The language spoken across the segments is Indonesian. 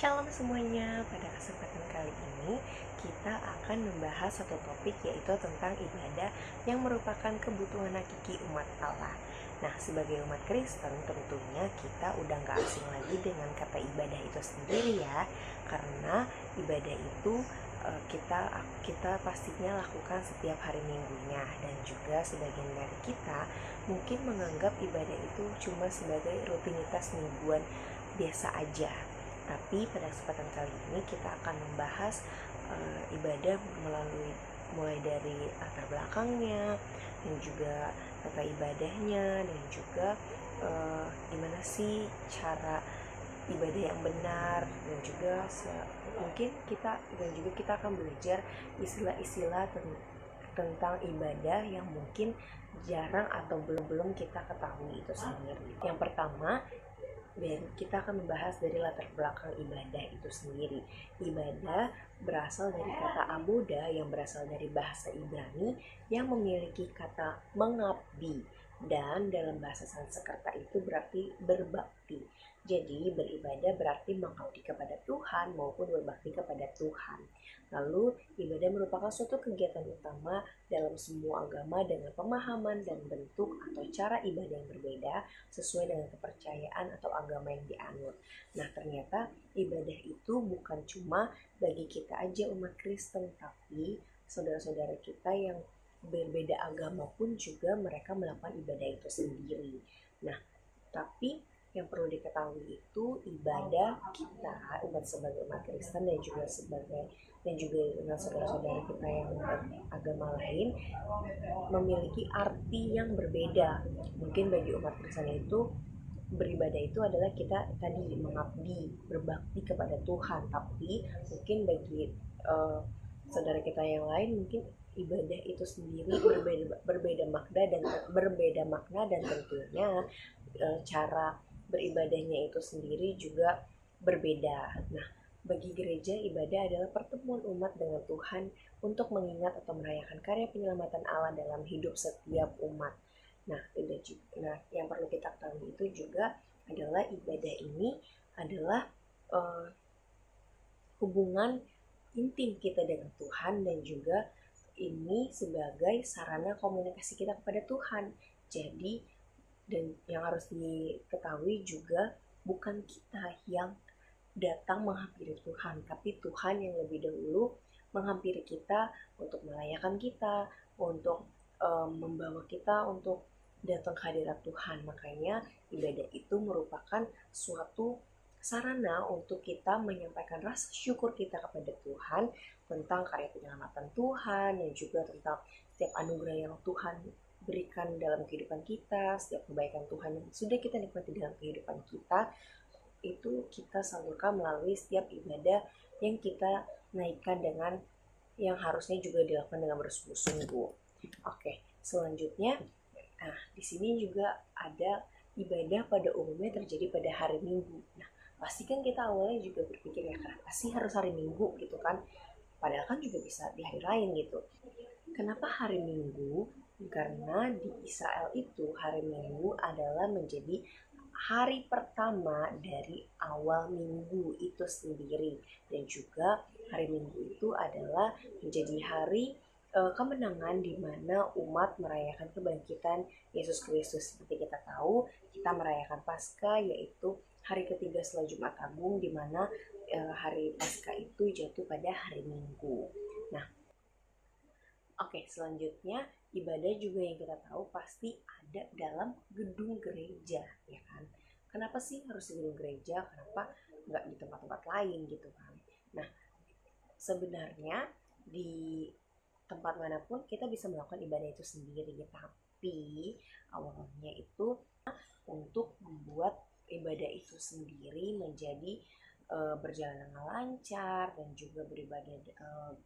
Shalom semuanya, pada kesempatan kali ini kita akan membahas satu topik, yaitu tentang ibadah yang merupakan kebutuhan hakiki umat Allah. Nah, sebagai umat Kristen tentunya kita udah gak asing lagi dengan kata ibadah itu sendiri ya. Karena ibadah itu kita pastinya lakukan setiap hari minggunya. Dan juga sebagian dari kita mungkin menganggap ibadah itu cuma sebagai rutinitas mingguan biasa aja. Tapi pada kesempatan kali ini kita akan membahas ibadah mulai dari latar belakangnya, dan juga tata ibadahnya, dan juga gimana sih cara ibadah yang benar, dan juga kita akan belajar istilah-istilah tentang ibadah yang mungkin jarang atau belum kita ketahui itu sendiri. Yang pertama, dan kita akan membahas dari latar belakang ibadah itu sendiri. Ibadah berasal dari kata aboda yang berasal dari bahasa Ibrani yang memiliki kata mengabdi, dan dalam bahasa Sanskerta itu berarti berbakti. Jadi beribadah berarti mengabdi kepada Tuhan maupun berbakti kepada Tuhan. Lalu ibadah merupakan suatu kegiatan utama dalam semua agama dengan pemahaman dan bentuk atau cara ibadah yang berbeda sesuai dengan kepercayaan atau agama yang dianut. Nah, ternyata ibadah itu bukan cuma bagi kita aja umat Kristen, tapi saudara-saudara kita yang berbeda agama pun juga mereka melakukan ibadah itu sendiri. Nah, tapi yang perlu diketahui itu ibadah kita sebagai umat Kristen dan juga dengan saudara-saudara kita yang beragama lain memiliki arti yang berbeda. Mungkin bagi umat Kristen itu beribadah itu adalah kita tadi mengabdi, berbakti kepada Tuhan. Tapi mungkin bagi saudara kita yang lain mungkin ibadah itu sendiri berbeda makna dan tentunya cara beribadahnya itu sendiri juga berbeda. Nah, bagi gereja, ibadah adalah pertemuan umat dengan Tuhan untuk mengingat atau merayakan karya penyelamatan Allah dalam hidup setiap umat. Nah, yang perlu kita ketahui itu juga adalah ibadah ini adalah hubungan intim kita dengan Tuhan, dan juga ini sebagai sarana komunikasi kita kepada Tuhan. Jadi, dan yang harus diketahui juga bukan kita yang datang menghampiri Tuhan, tapi Tuhan yang lebih dahulu menghampiri kita untuk melayakan kita, untuk membawa kita untuk datang ke hadirat Tuhan. Makanya ibadah itu merupakan suatu sarana untuk kita menyampaikan rasa syukur kita kepada Tuhan tentang karya penyelamatan Tuhan, dan juga tentang setiap anugerah yang Tuhan berikan dalam kehidupan kita, setiap kebaikan Tuhan yang sudah kita nikmati dalam kehidupan kita, itu kita salurkan melalui setiap ibadah yang kita naikkan dengan yang harusnya juga dilakukan dengan bersungguh-sungguh. Oke, selanjutnya, di sini juga ada ibadah pada umumnya terjadi pada hari Minggu. Nah, pasti kan kita awalnya juga berpikir, ya kenapa sih harus hari Minggu gitu kan? Padahal kan juga bisa di hari lain gitu. Kenapa hari Minggu? Karena di Israel itu hari Minggu adalah menjadi hari pertama dari awal minggu itu sendiri, dan juga hari Minggu itu adalah menjadi hari kemenangan di mana umat merayakan kebangkitan Yesus Kristus. Seperti kita tahu, kita merayakan Paskah, yaitu hari ketiga setelah Jumat Agung, di mana hari Paskah itu jatuh pada hari Minggu. Nah, oke, selanjutnya ibadah juga yang kita tahu pasti ada dalam gedung gereja, ya kan? Kenapa sih harus di gedung gereja? Kenapa nggak di tempat-tempat lain gitu kan? Nah, sebenarnya di tempat manapun kita bisa melakukan ibadah itu sendiri, tapi awalnya itu untuk membuat ibadah itu sendiri menjadi berjalan dengan lancar, dan juga beribadah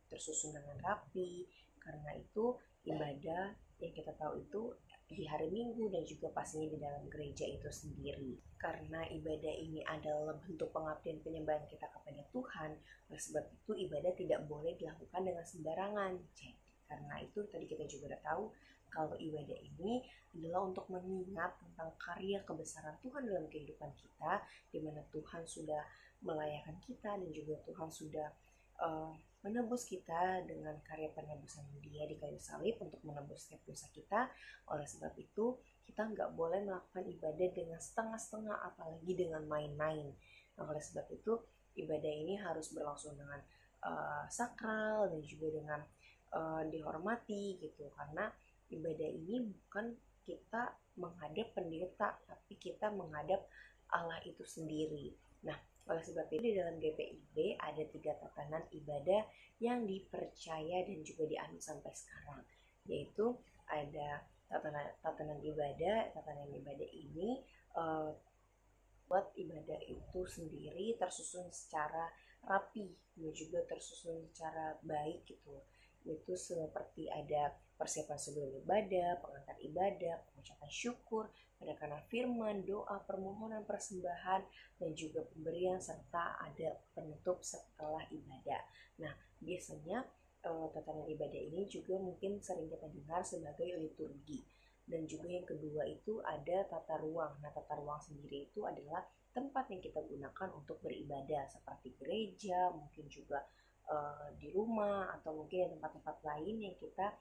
tersusun dengan rapi. Karena itu ibadah yang kita tahu itu di hari Minggu, dan juga pastinya di dalam gereja itu sendiri. Karena ibadah ini adalah bentuk pengabdian penyembahan kita kepada Tuhan, oleh sebab itu ibadah tidak boleh dilakukan dengan sembarangan. Jadi, karena itu tadi kita juga udah tahu kalau ibadah ini adalah untuk mengingat tentang karya kebesaran Tuhan dalam kehidupan kita, di mana Tuhan sudah melayakkan kita, dan juga Tuhan sudah menebus kita dengan karya penebusan Dia di kayu salib untuk menebus setiap dosa kita. Oleh sebab itu, kita nggak boleh melakukan ibadah dengan setengah-setengah, apalagi dengan main-main. Nah, oleh sebab itu, ibadah ini harus berlangsung dengan sakral dan juga dengan dihormati gitu, karena ibadah ini bukan kita menghadap pendeta, tapi kita menghadap Allah itu sendiri. Nah, oleh sebab itu di dalam GPIB ada 3 tatanan ibadah yang dipercaya dan juga dianut sampai sekarang, yaitu ada tatanan ibadah ini buat ibadah itu sendiri tersusun secara rapi dan juga tersusun secara baik gitu. Itu seperti ada persiapan sebelum ibadah, pengantar ibadah, pengucapan syukur, penekanan firman, doa, permohonan, persembahan, dan juga pemberian, serta ada penutup setelah ibadah. Nah, biasanya tatanan ibadah ini juga mungkin sering kita dengar sebagai liturgi. Dan juga yang kedua itu ada tata ruang. Nah, tata ruang sendiri itu adalah tempat yang kita gunakan untuk beribadah, seperti gereja, mungkin juga di rumah, atau mungkin tempat-tempat lain yang kita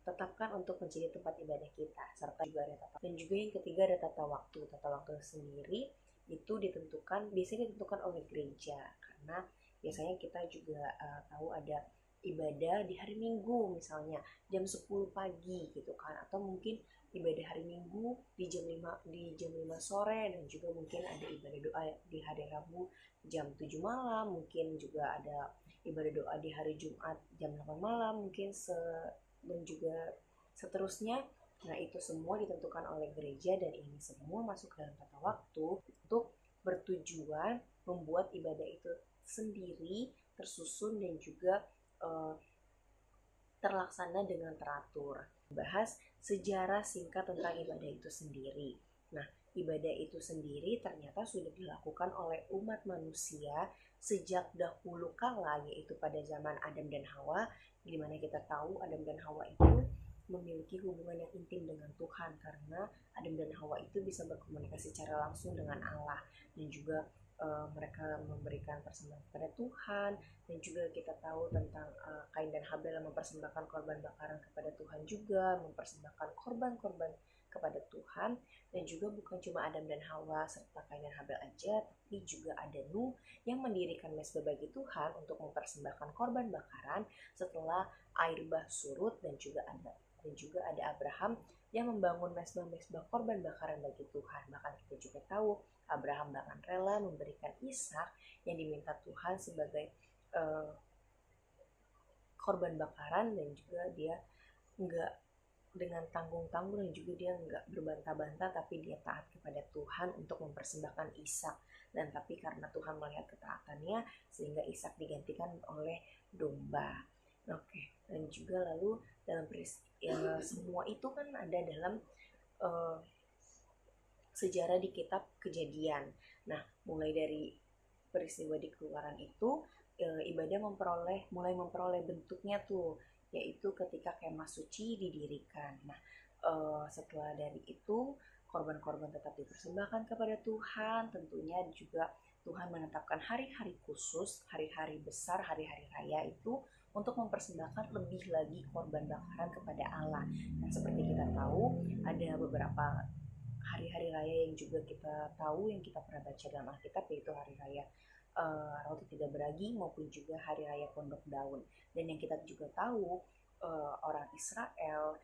tetapkan untuk menjadi tempat ibadah kita. Serta juga ada tata. Dan juga yang ketiga ada tata waktu. Tata waktu sendiri itu biasanya ditentukan oleh gereja, karena biasanya kita juga tahu ada ibadah di hari Minggu misalnya jam 10 pagi gitu kan, atau mungkin ibadah hari Minggu di jam 5 sore, dan juga mungkin ada ibadah doa di hari Rabu jam 7 malam, mungkin juga ada ibadah doa di hari Jumat jam 8 malam, dan juga seterusnya. Nah, itu semua ditentukan oleh gereja, dan ini semua masuk dalam tata waktu untuk bertujuan membuat ibadah itu sendiri tersusun dan juga terlaksana dengan teratur. Bahas sejarah singkat tentang ibadah itu sendiri. Nah, ibadah itu sendiri ternyata sudah dilakukan oleh umat manusia sejak dahulu kala, yaitu pada zaman Adam dan Hawa, di mana kita tahu Adam dan Hawa itu memiliki hubungan yang intim dengan Tuhan, karena Adam dan Hawa itu bisa berkomunikasi secara langsung dengan Allah, dan juga mereka memberikan persembahan kepada Tuhan. Dan juga kita tahu tentang Kain dan Habel yang mempersembahkan korban bakaran kepada Tuhan, juga mempersembahkan korban-korban kepada Tuhan. Dan juga bukan cuma Adam dan Hawa serta Kain dan Habel aja, tapi juga ada Nuh yang mendirikan mezbah bagi Tuhan untuk mempersembahkan korban bakaran setelah air bah surut. Dan juga ada Abraham yang membangun mezbah-mezbah korban bakaran bagi Tuhan. Bahkan kita juga tahu Abraham bahkan rela memberikan Ishak yang diminta Tuhan sebagai korban bakaran, dan juga dia nggak dengan tanggung-tanggung, dan juga dia nggak berbantah-bantah, tapi dia taat kepada Tuhan untuk mempersembahkan Ishak. Dan tapi karena Tuhan melihat ketaatannya, sehingga Ishak digantikan oleh domba. Oke. Dan juga lalu dalam semua itu kan ada dalam sejarah di kitab Kejadian. Nah, mulai dari peristiwa di Keluaran itu, ibadah mulai memperoleh bentuknya tuh, yaitu ketika kemah suci didirikan. Nah, setelah dari itu korban-korban tetap dipersembahkan kepada Tuhan. Tentunya juga Tuhan menetapkan hari-hari khusus, hari-hari besar, hari-hari raya itu untuk mempersembahkan lebih lagi korban bakaran kepada Allah. Dan seperti kita tahu, ada beberapa hari-hari raya yang juga kita tahu, yang kita pernah baca dalam Alkitab, yaitu hari raya roti tidak beragi maupun juga hari raya pondok daun. Dan yang kita juga tahu, orang Israel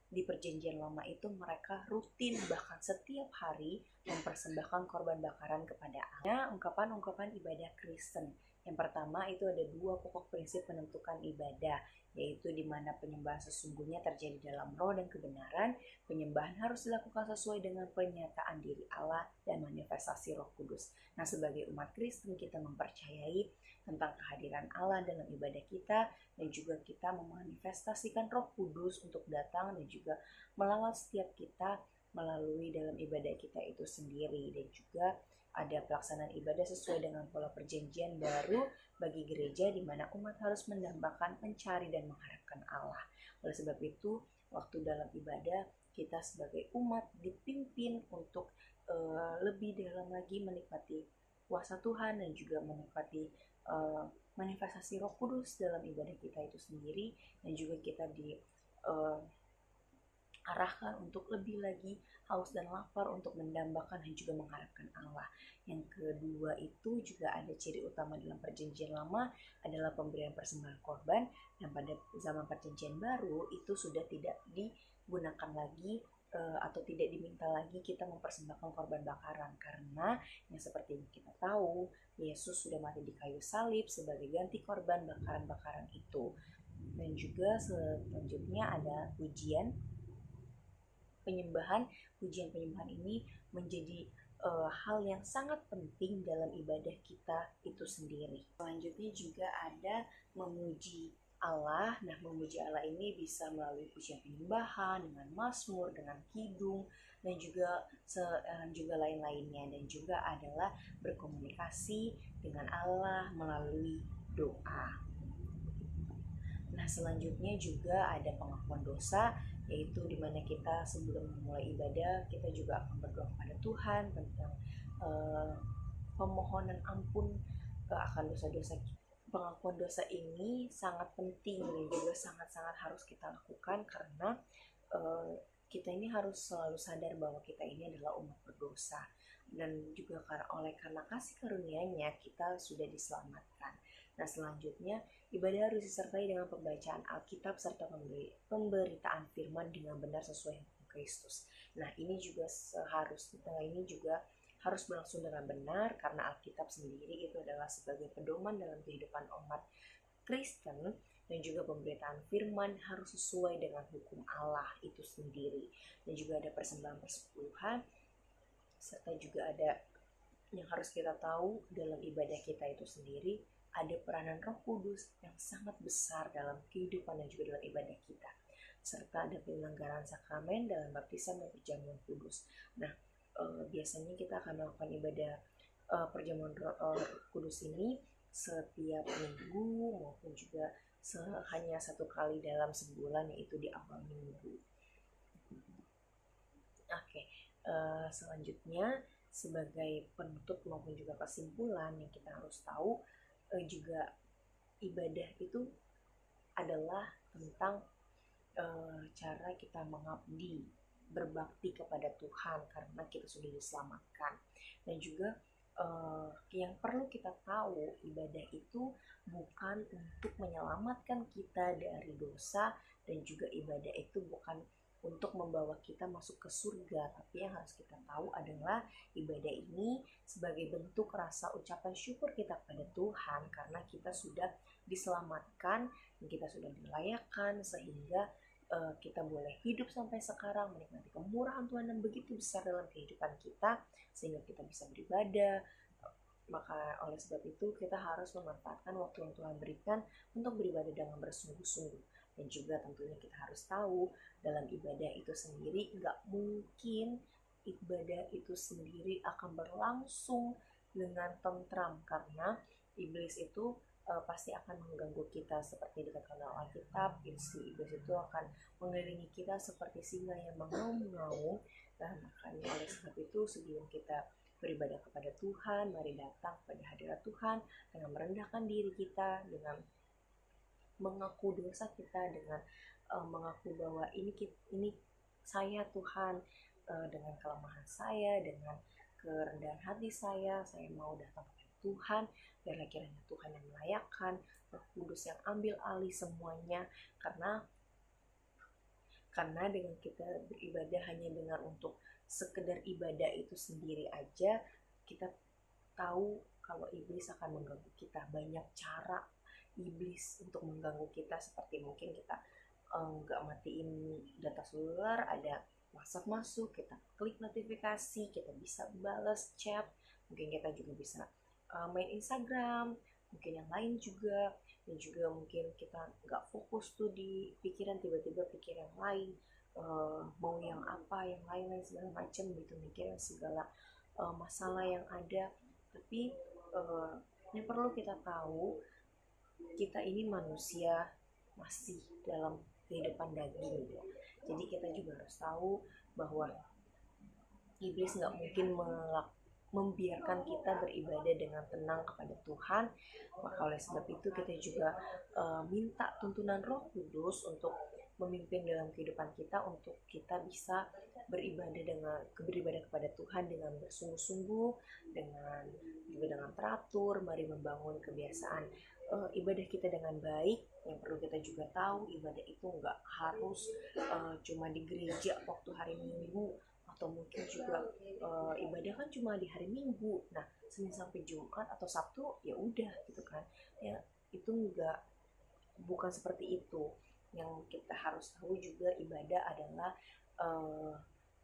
di perjanjian lama itu mereka rutin bahkan setiap hari mempersembahkan korban bakaran kepada Allah. Ungkapan-ungkapan ibadah Kristen. Yang pertama itu ada 2 pokok prinsip menentukan ibadah, yaitu di mana penyembahan sesungguhnya terjadi dalam roh dan kebenaran. Penyembahan harus dilakukan sesuai dengan penyataan diri Allah dan manifestasi Roh Kudus. Nah, sebagai umat Kristen kita mempercayai tentang kehadiran Allah dalam ibadah kita, dan juga kita memanifestasikan Roh Kudus untuk datang dan juga melawat setiap kita melalui dalam ibadah kita itu sendiri. Dan juga ada pelaksanaan ibadah sesuai dengan pola perjanjian baru bagi gereja, di mana umat harus mendambakan, mencari, dan mengharapkan Allah. Oleh sebab itu, waktu dalam ibadah kita sebagai umat dipimpin untuk lebih dalam lagi menikmati kuasa Tuhan dan juga menikmati manifestasi Roh Kudus dalam ibadah kita itu sendiri, dan juga kita arahkan untuk lebih lagi haus dan lapar untuk mendambakan dan juga mengharapkan Allah. Yang kedua itu juga ada ciri utama dalam perjanjian lama adalah pemberian persembahan korban, dan pada zaman perjanjian baru itu sudah tidak digunakan lagi atau tidak diminta lagi kita mempersembahkan korban bakaran, karena yang seperti yang kita tahu Yesus sudah mati di kayu salib sebagai ganti korban bakaran-bakaran itu. Dan juga selanjutnya ada pujian penyembahan. Pujian penyembahan ini menjadi hal yang sangat penting dalam ibadah kita itu sendiri. Selanjutnya juga ada memuji Allah. Nah, memuji Allah ini bisa melalui pujian penyembahan, dengan mazmur, dengan kidung, dan juga lain-lainnya. Dan juga adalah berkomunikasi dengan Allah melalui doa. Nah, selanjutnya juga ada pengakuan dosa, yaitu dimana kita sebelum memulai ibadah kita juga akan berdoa kepada Tuhan tentang pemohonan ampun akan dosa-dosa kita. Pengakuan dosa ini sangat penting dan juga sangat-sangat harus kita lakukan, karena kita ini harus selalu sadar bahwa kita ini adalah umat berdosa, dan juga karena kasih karunia-Nya kita sudah diselamatkan. Nah, selanjutnya ibadah harus disertai dengan pembacaan Alkitab serta pemberitaan firman dengan benar sesuai hukum Kristus. Nah, ini juga harus berlangsung dengan benar, karena Alkitab sendiri itu adalah sebagai pedoman dalam kehidupan umat Kristen, dan juga pemberitaan firman harus sesuai dengan hukum Allah itu sendiri. Dan juga ada persembahan persepuluhan, serta juga ada yang harus kita tahu dalam ibadah kita itu sendiri, ada peranan Roh Kudus yang sangat besar dalam kehidupan dan juga dalam ibadah kita, serta ada penyelenggaraan sakramen dalam baptisan dan perjamuan kudus. Nah, biasanya kita akan melakukan ibadah perjamuan kudus ini setiap minggu maupun juga hanya satu kali dalam sebulan, yaitu di awal minggu. Oke, selanjutnya sebagai penutup maupun juga kesimpulan yang kita harus tahu, juga ibadah itu adalah tentang cara kita mengabdi, berbakti kepada Tuhan karena kita sudah diselamatkan. Dan juga yang perlu kita tahu, ibadah itu bukan untuk menyelamatkan kita dari dosa, dan juga ibadah itu bukan untuk membawa kita masuk ke surga, tapi yang harus kita tahu adalah ibadah ini sebagai bentuk rasa ucapan syukur kita kepada Tuhan karena kita sudah diselamatkan dan kita sudah dilayakkan, sehingga kita boleh hidup sampai sekarang menikmati kemurahan Tuhan yang begitu besar dalam kehidupan kita, sehingga kita bisa beribadah. Maka oleh sebab itu kita harus memanfaatkan waktu yang Tuhan berikan untuk beribadah dengan bersungguh-sungguh. Dan juga tentunya kita harus tahu dalam ibadah itu sendiri gak mungkin ibadah itu sendiri akan berlangsung dengan tentram, karena iblis itu pasti akan mengganggu kita seperti dikatakan dalam Alkitab. Iblis itu akan mengelilingi kita seperti singa yang mengaum-ngaum. Nah, makanya oleh sebab itu sebelum kita beribadah kepada Tuhan, mari datang kepada hadirat Tuhan dengan merendahkan diri kita, dengan mengaku dosa kita, dengan mengaku bahwa ini saya Tuhan, dengan kelemahan saya, dengan kerendahan hati saya mau datang kepada Tuhan, biarlah kiranya Tuhan yang melayakkan, Roh Kudus yang ambil alih semuanya, karena dengan kita beribadah hanya dengan untuk sekedar ibadah itu sendiri aja, kita tahu kalau iblis akan mengganggu kita. Banyak cara iblis untuk mengganggu kita, seperti mungkin kita nggak matiin data seluler, ada WhatsApp masuk, kita klik notifikasi, kita bisa balas chat, mungkin kita juga bisa main Instagram, mungkin yang lain juga. Dan juga mungkin kita nggak fokus tuh di pikiran, tiba-tiba pikiran lain, mau yang apa, yang lain-lain segala macam gitu, mikirin segala masalah yang ada. Tapi yang perlu kita tahu, kita ini manusia masih dalam kehidupan daging ya. Jadi kita juga harus tahu bahwa iblis nggak mungkin membiarkan kita beribadah dengan tenang kepada Tuhan. Maka oleh sebab itu kita juga minta tuntunan Roh Kudus untuk memimpin dalam kehidupan kita, untuk kita bisa beribadah kepada Tuhan dengan bersungguh-sungguh, dengan teratur. Mari membangun kebiasaan ibadah kita dengan baik. Yang perlu kita juga tahu, ibadah itu nggak harus cuma di gereja waktu hari Minggu, atau mungkin juga ibadah kan cuma di hari Minggu. Nah, Senin sampai Jumat atau Sabtu ya udah gitu kan. Ya, itu enggak, bukan seperti itu. Yang kita harus tahu juga, ibadah adalah uh,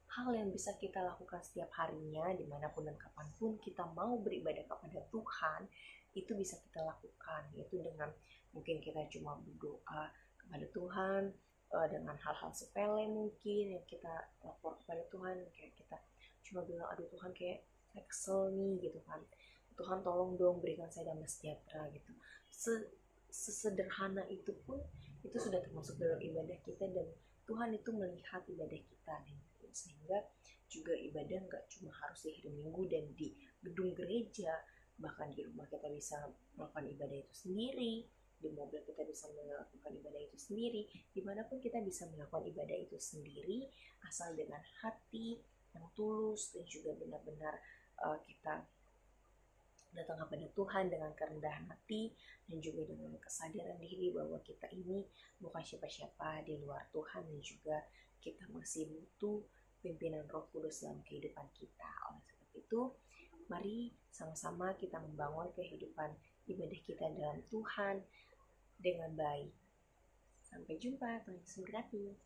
hal yang bisa kita lakukan setiap harinya, dimanapun dan kapanpun kita mau beribadah kepada Tuhan, itu bisa kita lakukan, yaitu dengan mungkin kita cuma berdoa kepada Tuhan dengan hal-hal sepele mungkin yang kita lapor kepada Tuhan, kayak kita cuma bilang, aduh Tuhan, kayak saya kesel nih gitu kan, Tuhan tolong dong berikan saya damai sejahtera gitu. Sesederhana itu pun itu sudah termasuk dalam ibadah kita, dan Tuhan itu melihat ibadah kita nih. Sehingga juga ibadah nggak cuma harus di hari Minggu dan di gedung gereja, bahkan di rumah kita bisa melakukan ibadah itu sendiri, di mobil kita bisa melakukan ibadah itu sendiri, dimanapun kita bisa melakukan ibadah itu sendiri, asal dengan hati yang tulus dan juga benar-benar kita datang kepada Tuhan dengan kerendahan hati dan juga dengan kesadaran diri bahwa kita ini bukan siapa-siapa di luar Tuhan, dan juga kita masih butuh pimpinan Roh Kudus dalam kehidupan kita. Oleh sebab itu, mari sama-sama kita membangun kehidupan ibadah kita dalam Tuhan dengan baik. Sampai jumpa, Tuhan Yesus memberkati.